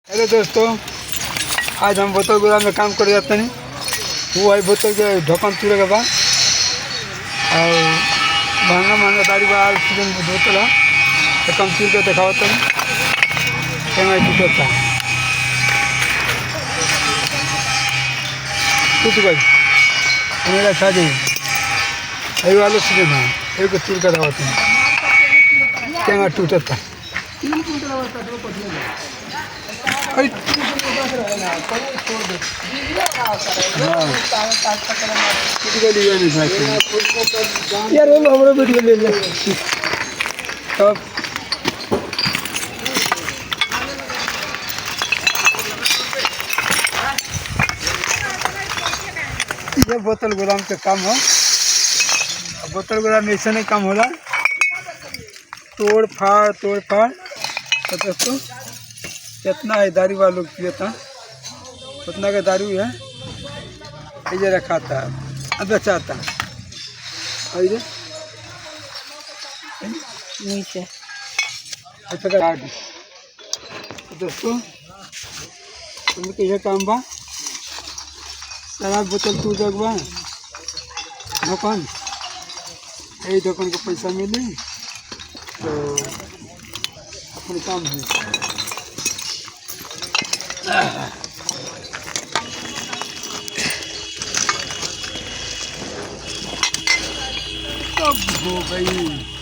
Hello दोस्तों, आज हम बोतल गोदाम में काम कर जाते हैं। वो है बोतल के ढक्कन तोड़े के बाद और महंगा महंगा दारू वाला सीजन बोतल है ढक्कन तोड़ के दिखावत है कैमरा टूटता है टूट गई मेरा शादी यही वाला सीजन है एक तोड़ के दिखावत है कैमरा टूटता है। यार वो हमारा वीडियो ले ले तब ये बोतल गोदाम के काम हो। बोतल गोदाम में ऐसा नहीं काम होला, तोड़ फाड़ तो दोस्तों कितना है दारू वाला लोग पियता उतना का दारू है ये रखा था बेचाता और ये नीचे दोस्तों उनके ये काम बा शराब बोतल तू जगवा दुकान यही दुकान को पैसा मिले तो अपने काम है। कब हो गई